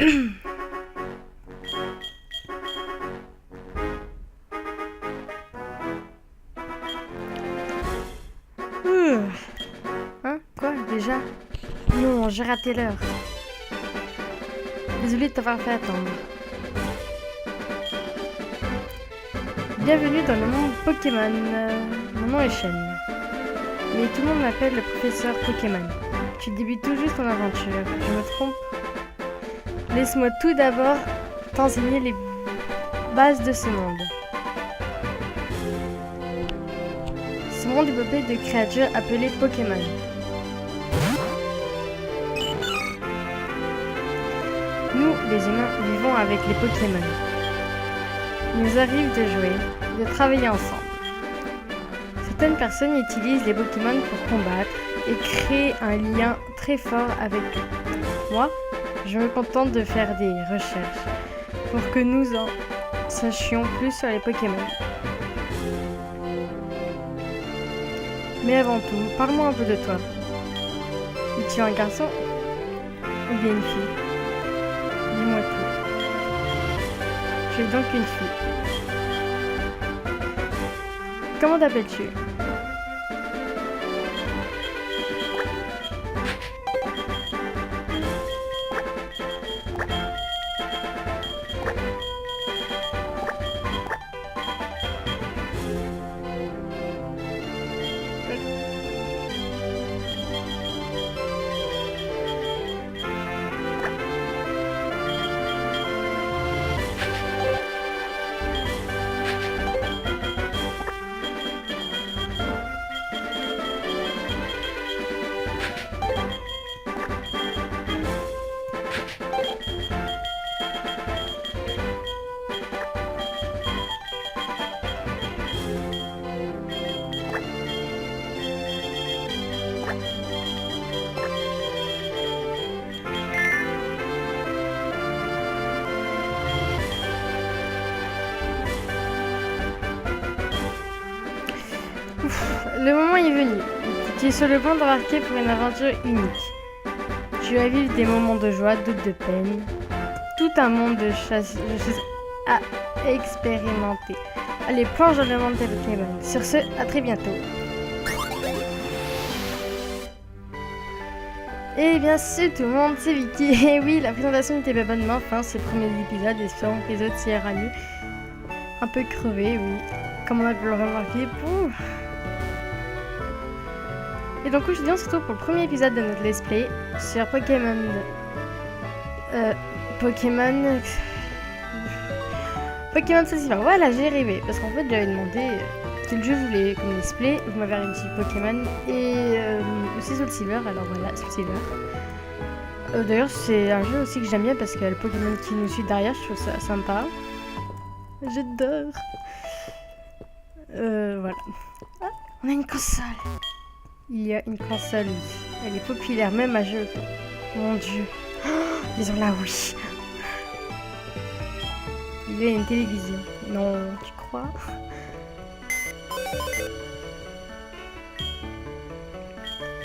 Hein? Quoi? Déjà? Non, j'ai raté l'heure. Désolée de t'avoir fait attendre. Bienvenue dans le monde Pokémon. Mon nom est Shen. Mais tout le monde m'appelle le professeur Pokémon. Tu débutes tout juste ton aventure. Je me trompe? Laisse-moi tout d'abord t'enseigner les bases de ce monde. Ce monde est peuplé de créatures appelées Pokémon. Nous, les humains, vivons avec les Pokémon. Il nous arrive de jouer, de travailler ensemble. Certaines personnes utilisent les Pokémon pour combattre et créer un lien très fort avec eux. Moi, je me contente de faire des recherches pour que nous en sachions plus sur les Pokémon. Mais avant tout, parle-moi un peu de toi. Es-tu un garçon ou bien une fille? Dis-moi tout. Tu es donc une fille. Comment t'appelles-tu? Le moment est venu. Tu es sur le point d'embarquer pour une aventure unique. Tu vas vivre des moments de joie, d'autres de peine. Tout un monde de chasse à expérimenter. Allez, plonge dans le monde des Pokémon. Sur ce, à très bientôt. Eh bien, c'est tout le monde, c'est Vicky. Et oui, la présentation était pas bonne, mais enfin, c'est le premier épisode. Espérons que les autres s'y ira mieux. Un peu crevé, oui. Comme on a pu le remarquer. Pouf. Et donc aujourd'hui on se retrouve pour le premier épisode de notre let's play sur Pokémon. Pokémon Silver. Voilà, j'ai rêvé. Parce qu'en fait j'avais demandé quel jeu vous voulez comme let's play. Vous m'avez dit Pokémon et aussi Soul Silver. Alors voilà, Soul Silver. D'ailleurs c'est un jeu aussi que j'aime bien parce qu'il y a le Pokémon qui nous suit derrière. Je trouve ça sympa. J'adore. Voilà. Ah, on a une console. Il y a une console, elle est populaire, même à jeu. Mon dieu. Oh, ils ont la Wii. Il y a une télévision. Non, tu crois?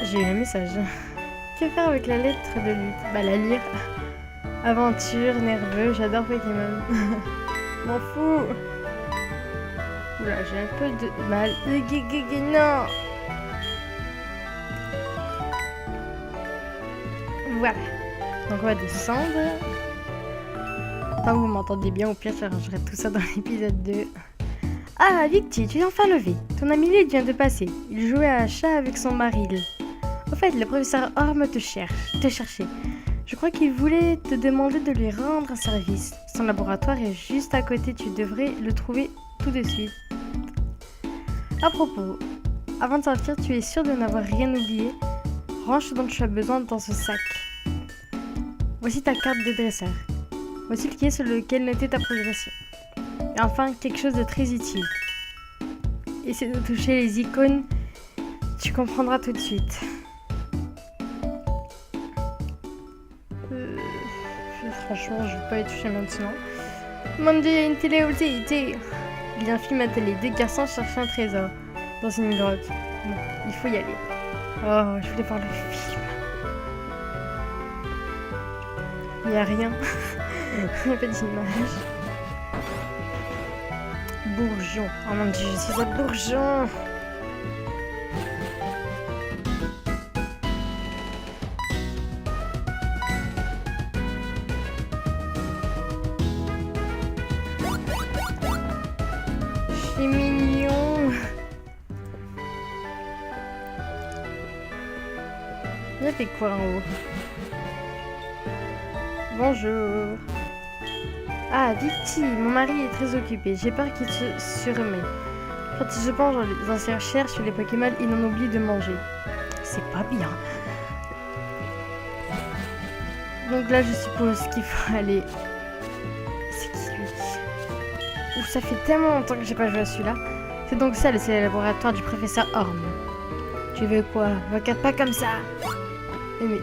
J'ai eu un message. Que faire avec la lettre de lutte? Bah la lire. Aventure, nerveux, j'adore Pokémon. M'en fous. Oula, j'ai un peu de mal. Non. Voilà, donc on va descendre. Enfin, vous m'entendez bien, au pire j'arrangerai tout ça dans l'épisode 2. Ah, Victy, tu es enfin levé. Ton ami Lyd vient de passer. Il jouait à chat avec son mari. Au fait, le professeur Orme te cherchait. Je crois qu'il voulait te demander de lui rendre un service. Son laboratoire est juste à côté, tu devrais le trouver tout de suite. À propos, avant de sortir, tu es sûr de n'avoir rien oublié? Range ce dont tu as besoin dans ce sac. Voici ta carte de dresseur. Voici le cahier sur lequel noter ta progression. Et enfin, quelque chose de très utile. Essaie de toucher les icônes, tu comprendras tout de suite. Franchement, je vais pas y toucher maintenant. Mon dieu, il y a une télé aussi. Il y a un film à télé. Deux garçons cherchent un trésor dans une grotte. Bon, il faut y aller. Oh, je voulais voir le film. Il n'y a rien. Il n'y a pas d'image. Bourgeon. Oh mon dieu, je suis un bourgeon. C'est mignon. Il a fait quoi en haut? Bonjour. Ah, Victy, mon mari est très occupé. J'ai peur qu'il se remet. Quand il se penche dans ses recherches sur les Pokémon, il en oublie de manger. C'est pas bien. Donc là, je suppose qu'il faut aller... C'est qui lui? Ouf, ça fait tellement longtemps que j'ai pas joué à celui-là. C'est donc ça, c'est le laboratoire du professeur Orm. Tu veux quoi? Regarde pas comme ça. Mais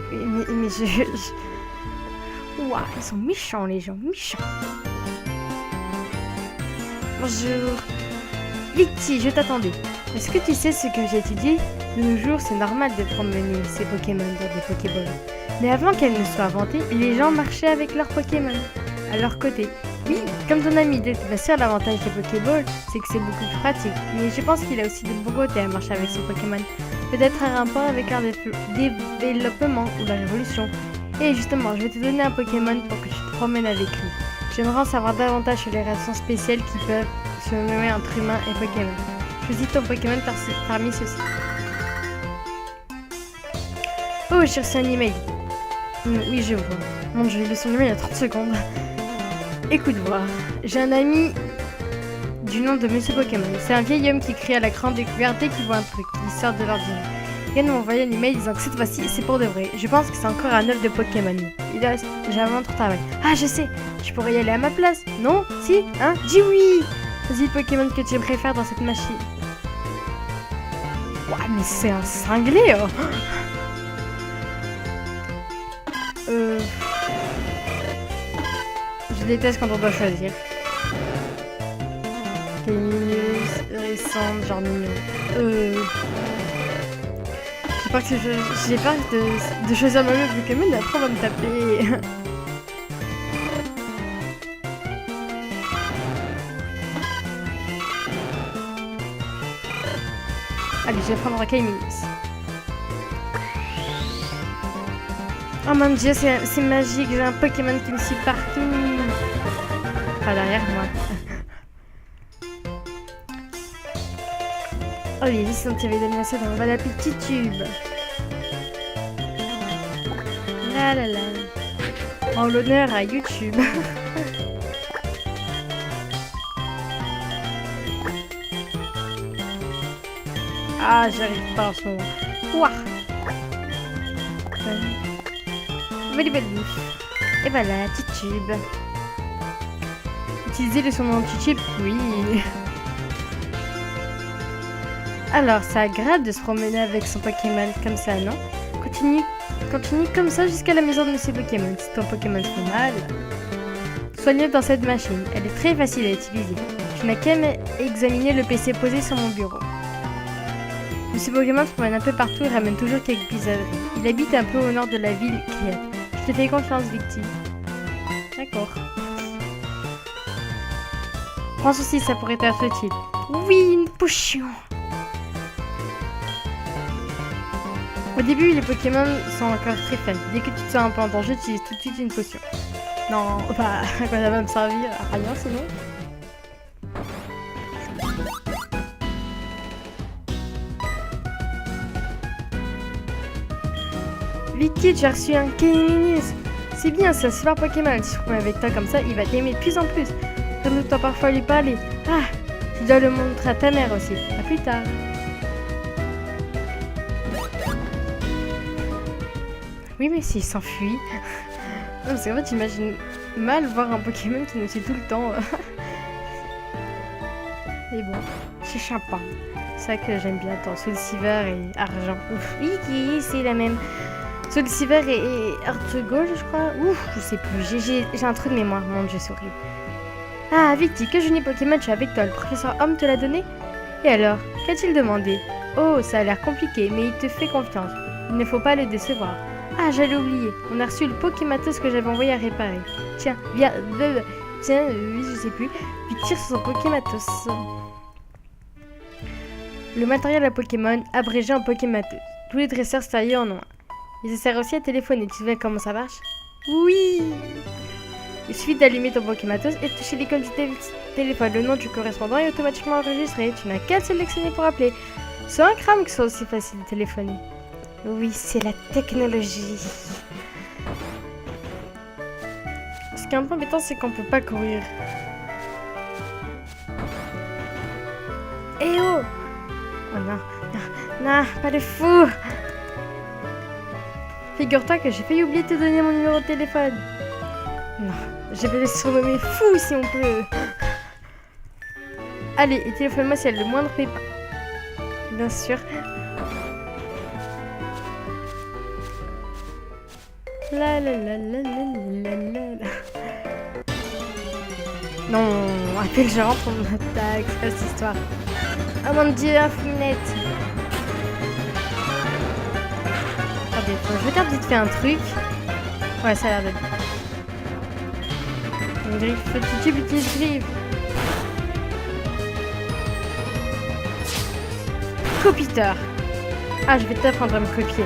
Ouah, ils sont méchants les gens, méchants. Bonjour. Victy, je t'attendais. Est-ce que tu sais ce que j'ai étudié? De nos jours, c'est normal de promener ces Pokémon dans des Pokéballs. Mais avant qu'elles ne soient inventées, les gens marchaient avec leurs Pokémon à leur côté. Oui, comme ton ami, bien sûr, l'avantage des Pokéballs, c'est que c'est beaucoup plus pratique. Mais je pense qu'il a aussi de bons côtés à marcher avec ses Pokémon. Peut-être un rapport avec leur développement ou la révolution. Et justement, je vais te donner un Pokémon pour que tu te promènes avec lui. J'aimerais en savoir davantage sur les relations spéciales qui peuvent se nommer entre humains et Pokémon. Choisis ton Pokémon parmi ceux-ci. Oh, j'ai reçu un email. Oui, je vois. Mon dieu, il est son email il y a 30 secondes. Écoute voir, j'ai un ami du nom de Monsieur Pokémon. C'est un vieil homme qui crie à la grande découverte dès qu'il voit un truc qui sort de l'ordinaire. Il vient de m'envoyer un email disant que cette fois-ci, c'est pour de vrai. Je pense que c'est encore un œuf de Pokémon. J'ai un trop travail. Ah, je sais, je pourrais y aller à ma place. Non? Si? Hein? Dis oui! Vas-y, le Pokémon que tu préfères dans cette machine. Ouah, mais c'est un cinglé, oh! Je déteste quand on doit choisir. Fémineuse, récente, genre mignon. J'ai peur de choisir ma même Pokémon et après on va me taper. Allez, je vais prendre un Kaiminus. Oh mon dieu, c'est magique, j'ai un Pokémon qui me suit partout. Pas derrière moi. Oh, les vis sont tirées d'élimination dans la petite tube. La la la. En l'honneur à YouTube. Ah, j'arrive pas en ce moment. Ouah. Belle bouche. Et voilà, petite tube. Utiliser le son anti-tube, oui. Alors, c'est agréable de se promener avec son Pokémon comme ça, non? Continue comme ça jusqu'à la maison de Monsieur Pokémon. Si ton Pokémon fait mal, soigne-le dans cette machine. Elle est très facile à utiliser. Je n'ai qu'à examiner le PC posé sur mon bureau. Monsieur Pokémon se promène un peu partout et ramène toujours quelques bizarreries. Il habite un peu au nord de la ville. Je te fais confiance, Victy. D'accord. Prends ceci, ça pourrait être utile. Oui, une potion. Au début, les Pokémon sont encore très faibles. Dès que tu te sens un peu en danger, utilise tout de suite une potion. Non, bah, à quoi ça va me servir? À rien sinon. Victy, tu as reçu un Kaiminus. C'est bien, c'est un super Pokémon. Si je promets avec toi comme ça, il va t'aimer de plus en plus. Donne-toi parfois lui parler. Ah, tu dois le montrer à ta mère aussi. À plus tard. Oui, mais s'il s'enfuit. Non, parce qu'en fait, j'imagine mal voir un Pokémon qui nous suit tout le temps. Mais bon, c'est sympa. C'est ça que j'aime bien. Attends, Soul Silver et Argent. Ouf, oui, c'est la même. Soul Silver et Heart Gold, je crois. Ouf, je sais plus. J'ai un trou de mémoire. Mon dieu, c'est horrible. Ah, Victy, que joli Pokémon tu as avec toi. Le professeur Homme te l'a donné? Et alors, qu'a-t-il demandé? Oh, ça a l'air compliqué, mais il te fait confiance. Il ne faut pas le décevoir. Ah, j'allais oublier. On a reçu le Pokématos que j'avais envoyé à réparer. Tiens, viens. Tiens, oui, je sais plus. Puis tire sur son Pokématos. Le matériel à Pokémon, abrégé en Pokématos. Tous les dresseurs taillés en noir. Et ça sert aussi à téléphoner. Tu sais comment ça marche? Oui! Il suffit d'allumer ton Pokématos et de toucher l'icône du téléphone. Le nom du correspondant est automatiquement enregistré. Tu n'as qu'à le sélectionner pour appeler. C'est un crame que ce soit aussi facile de téléphoner. Oui, c'est la technologie. Ce qui est un peu embêtant, c'est qu'on peut pas courir. Eh oh! Oh non, non, pas de fou! Figure-toi que j'ai failli oublier de te donner mon numéro de téléphone. Non, je vais le surnommer fou si on peut. Allez, et téléphone-moi si elle a le moindre pépin. Bien sûr. La la la la la la la. Non, appelle, je rentre, on m'attaque, c'est pas cette histoire. Oh mon dieu, un fumette. Attendez, je regarde vite fait un truc. Ouais, ça a l'air d'être. Une griffe, petit griffe. Copiteur. Ah, je vais t'apprendre à me copier.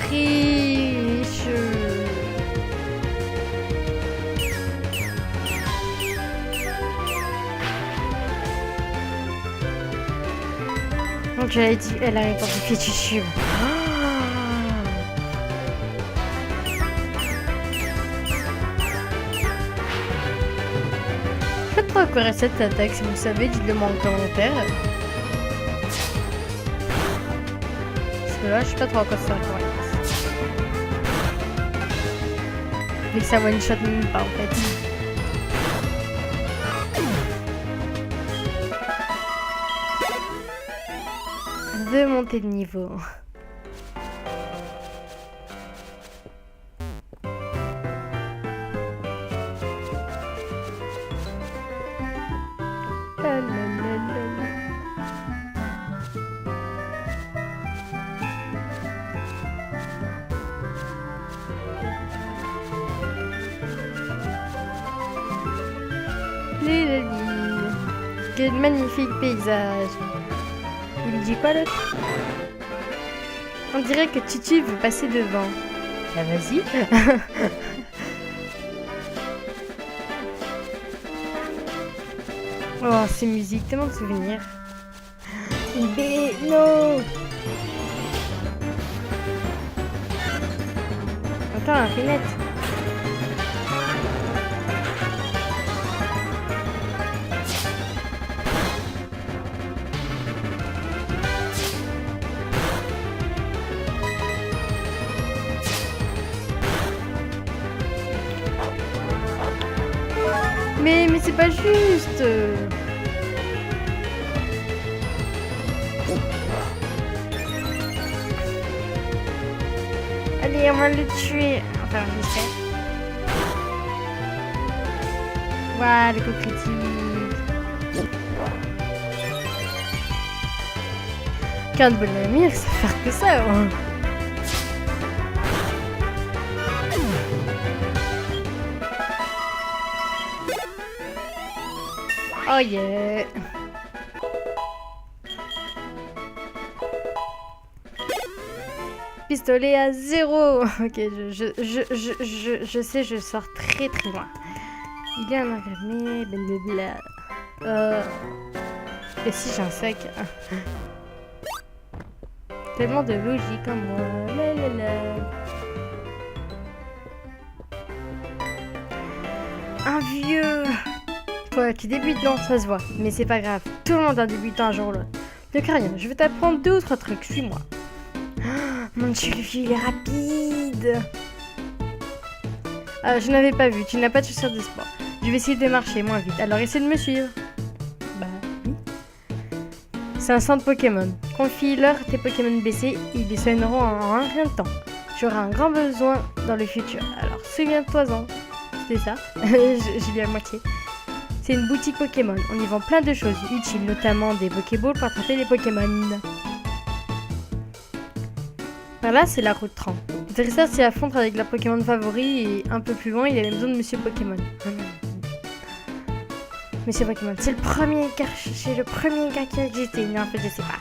Triche. Donc j'avais dit, elle a répondu fétichube. Je sais pas quoi cette attaque, si vous savez, dites-le moi en commentaire. Parce que là, je sais pas trop à quoi ça correspond. Mais ça one shot même pas en fait. De monter de niveau. Quel magnifique paysage. Il dit quoi l'autre? On dirait que Titi veut passer devant. Ah vas-y. Oh, ces musiques, tellement de souvenirs. Non. Attends, un fenêtre. Mais c'est pas juste. Allez, on va le tuer. Enfin, j'essaie. Voilà, le coup critique. Qu'un de bonhomme, ça fait faire que ça. Hein. Oh yeah. Pistolet à 0. Ok, je sais, je sors très très loin. Il y a un engrammé, blablabla. Et si j'ai un sac. Tellement de logique en moi. Un vieux. Toi qui débutes, non, ça se voit. Mais c'est pas grave. Tout le monde a débuté un jour ou l'autre. Ne crains rien, je vais t'apprendre 2 ou 3 trucs. Suis-moi. Oh, mon dieu, le vieux, il est rapide. Je n'avais pas vu. Tu n'as pas de chaussures de sport. Je vais essayer de marcher moins vite. Alors essaie de me suivre. Bah oui. C'est un centre Pokémon. Confie-leur tes Pokémon blessés. Ils les soigneront en rien de temps. Tu auras un grand besoin dans le futur. Alors souviens-toi-en. C'était ça. J'ai lu à moitié. C'est une boutique Pokémon. On y vend plein de choses utiles, notamment des Pokéballs pour attraper les Pokémon. Par là, c'est la route 30. Le dresseur s'y affronte avec leur Pokémon favori et un peu plus loin, il avait besoin de Monsieur Pokémon. Monsieur Pokémon, c'est le premier gars qui a existé. Non, en fait, je sais pas.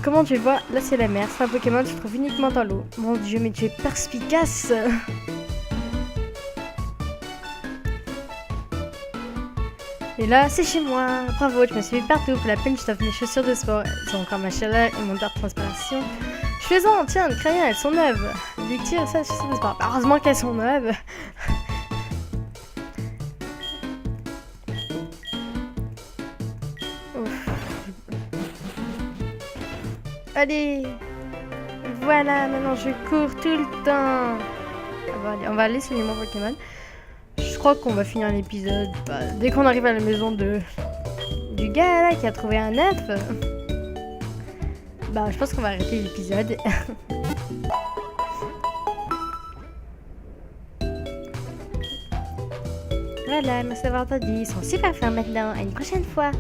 Comment tu vois? Là, c'est la mer. C'est un Pokémon qui se trouve uniquement dans l'eau. Mon Dieu, mais tu es perspicace. Et là, c'est chez moi. Bravo, tu m'as suivi partout. Pour la peine, je t'offre mes chaussures de sport. Elles ont encore ma chaleur et mon dard de transpiration. Je fais en, tiens, Crania, elles sont neuves. Victire, ça, chaussures de sport. Heureusement qu'elles sont neuves. Ouf. Allez. Voilà, maintenant je cours tout le temps. On va aller sur mon Pokémon. Je crois qu'on va finir l'épisode dès qu'on arrive à la maison du gars là qui a trouvé un œuf. Je pense qu'on va arrêter l'épisode. Voilà, merci d'avoir entendu. Ils sont super fins maintenant. À une prochaine fois.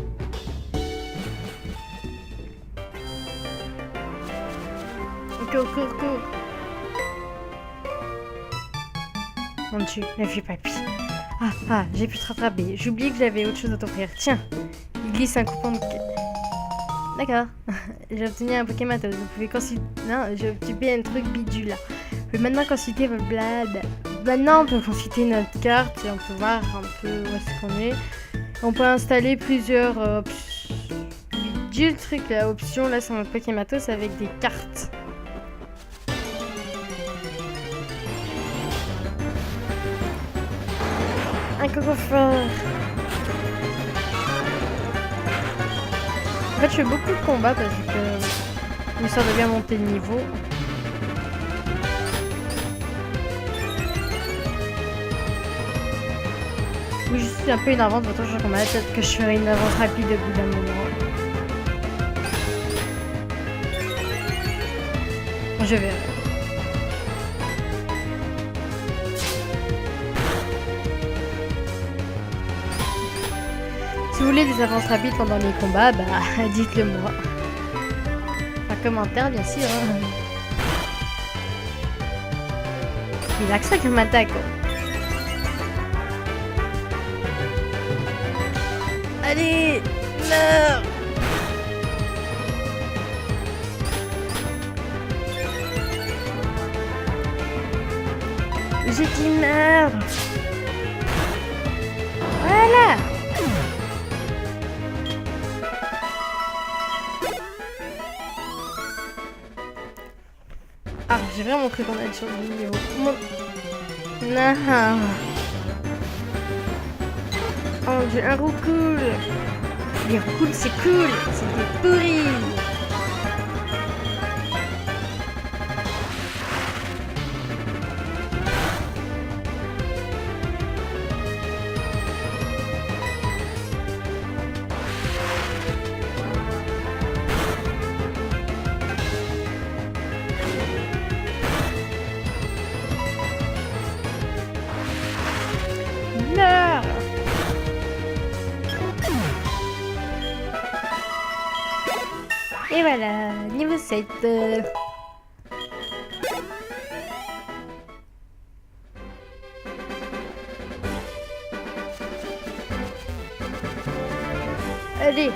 Cours. Mon Dieu, ne fais pas pis. Ah, j'ai pu te rattraper. J'ai oublié que j'avais autre chose à t'offrir. Tiens, il glisse un coupon de... D'accord. J'ai obtenu un Pokémon. Vous pouvez consulter... Non, j'ai obtenu un truc bidule là. Vous pouvez maintenant consulter votre blad. Maintenant, on peut consulter notre carte et on peut voir un peu où est-ce qu'on est. On peut installer plusieurs bidules trucs là, options là sur notre Pokématos avec des cartes. Un cocophore. En fait, je fais beaucoup de combats parce que l'histoire de bien monter de niveau. Oui, je suis un peu une avance, votre jeu combat. Peut-être que je ferai une avance rapide au bout d'un moment. Je verrai. Si vous voulez des avances rapides pendant les combats, dites-le moi. Un commentaire, bien sûr. Il a que ça comme attaque. Allez, meurs! J'ai dit meurs! Voilà! Ah, j'ai vraiment cru qu'on allait sur le niveau. Non. Oh, j'ai un roucoule. Les roucoules, c'est cool. C'est des pourris. Meurs. Et voilà, niveau 7. Allez,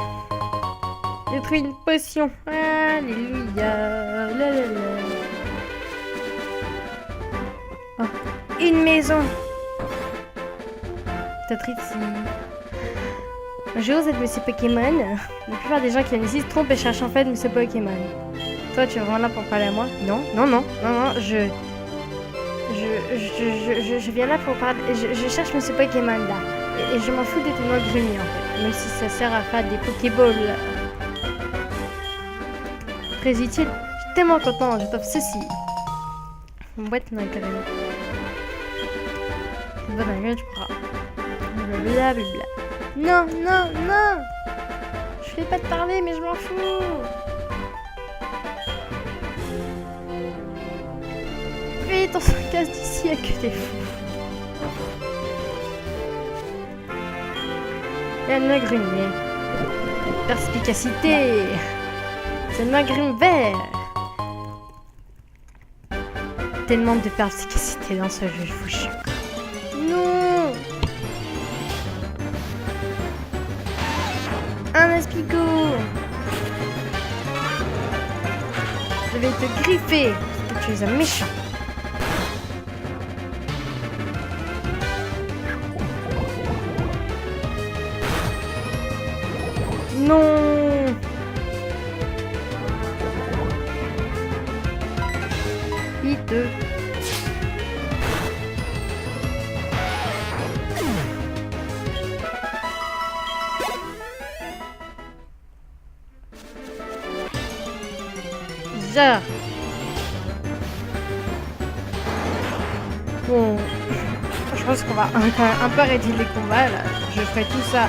j'ai trouvé une potion. Alléluia. Oh, une maison. Peut-être ici. Bonjour, vous êtes Monsieur Pokémon. La plupart des gens qui viennent ici se trompent et cherchent en fait Monsieur Pokémon. Toi, tu es vraiment là pour parler à moi? Non, je viens là pour parler. Je cherche Monsieur Pokémon là. Et je m'en fous de ton autre Grummy en fait. Même si ça sert à faire des Pokéballs. Très utile. Je suis tellement content, je t'offre ceci. Une boîte dans la carrément. C'est bon, la gueule, tu pourras. Blablabla. Non. Je vais pas te parler, mais je m'en fous. Vite, on se casse d'ici, à que des fous. et un agrumier. Perspicacité. C'est un agrume vert. Tellement de perspicacité dans ce jeu, je vous jure. Non. Un aspicot. Je vais te griffer parce que tu es un méchant. Non. Piteux. Ça. Bon, je pense qu'on va un peu arrêter les combats là. Je ferai tout ça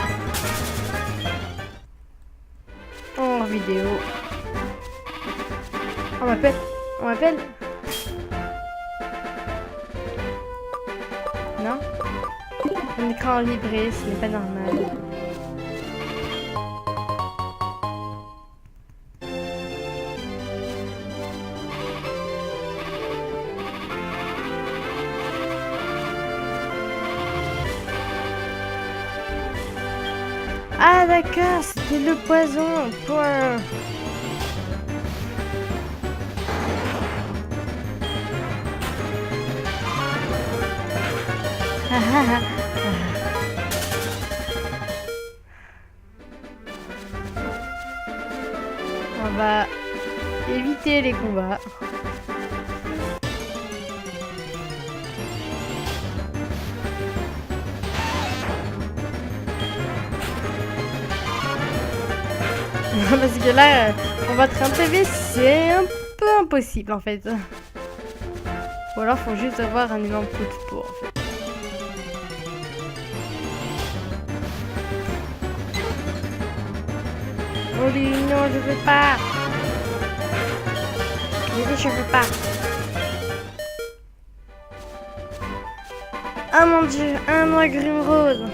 en vidéo. On m'appelle. On m'appelle. Non. Un écran vibré, ce n'est pas normal. Ah d'accord, c'était le poison, point. On va éviter les combats. Parce que là, on va un PV, c'est un peu impossible en fait. Ou alors faut juste avoir un énorme coup de pour en fait. Oh lui, non, je veux pas. J'ai dit je veux pas. Ah mon dieu, un agrume rose.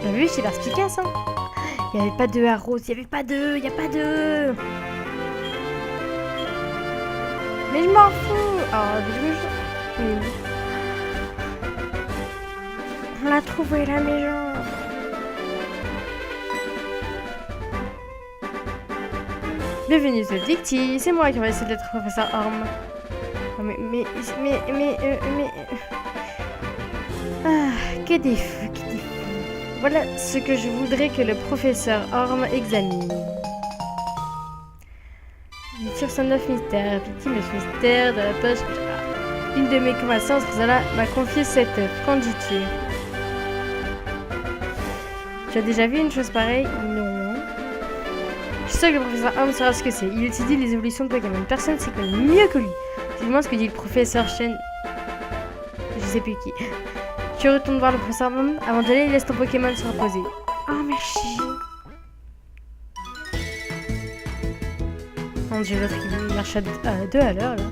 T'as vu, c'est perspicace, hein. Il n'y avait pas de rose, il n'y avait pas de, il n'y a pas de. Mais je m'en fous. Oh, oui. On l'a trouvé la maison. Bienvenue sur Dicty, c'est moi qui vais essayer d'être professeur Orm. Oh, mais... Ah, que des fous, que des fous. Voilà ce que je voudrais que le professeur Orm examine. Sur son 9 mystères, victime de mystère de la page A. Une de mes connaissances, Rosala, m'a confié cette œuvre. Qu'en dis-tu? Tu as déjà vu une chose pareille? Non. Je suis sûr que le professeur Orm saura ce que c'est. Il étudie les évolutions de Pokémon. Personne s'y connaît mieux que lui. C'est moi ce que dit le professeur Shen. Je sais plus qui. Tu retournes voir le professeur Orm. Avant d'aller, laisse ton Pokémon se reposer. Oh, merci. Mon dieu, l'autre il marche à 2 à l'heure là.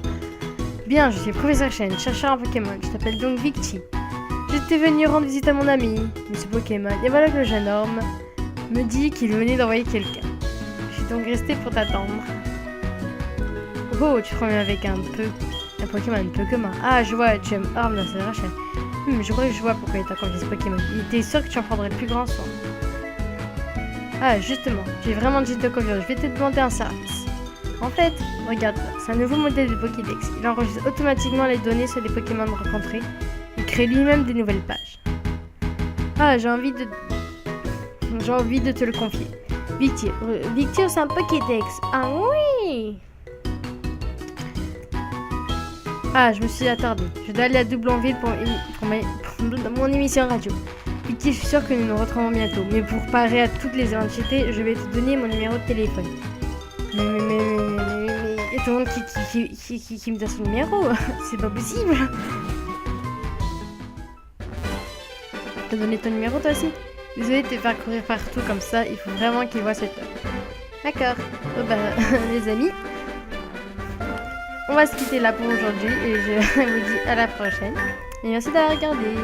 Bien, je suis professeur Shen, chercheur en Pokémon. Je t'appelle donc Victy. J'étais venu rendre visite à mon ami, monsieur Pokémon. Et voilà que le jeune homme me dit qu'il venait d'envoyer quelqu'un. Je suis donc resté pour t'attendre. Oh, tu te remets avec un Pokémon un peu commun. Ah, je vois, tu aimes Orm dans sa chaîne. Je crois que je vois pourquoi il t'a confié ce Pokémon. Il était sûr que tu en prendrais le plus grand soin. Ah, justement, j'ai vraiment dit de te confier. Je vais te demander un service. En fait, regarde, c'est un nouveau modèle de Pokédex. Il enregistre automatiquement les données sur les Pokémon rencontrés. Il crée lui-même des nouvelles pages. Ah, j'ai envie de te le confier. Victy, c'est un Pokédex. Ah oui! Ah, je me suis attardée. Je dois aller à Doublonville pour mon émission radio. Victy, je suis sûre que nous nous retrouvons bientôt. Mais pour parer à toutes les éventualités, je vais te donner mon numéro de téléphone. Mais il y a tout le monde qui me donne son numéro. C'est pas possible. T'as donné ton numéro toi aussi? Désolée de te faire courir partout comme ça. Il faut vraiment qu'il voit cette œuvre. D'accord. Oh bah, les amis, on va se quitter là pour aujourd'hui. Et je vous dis à la prochaine. Et merci d'avoir regardé.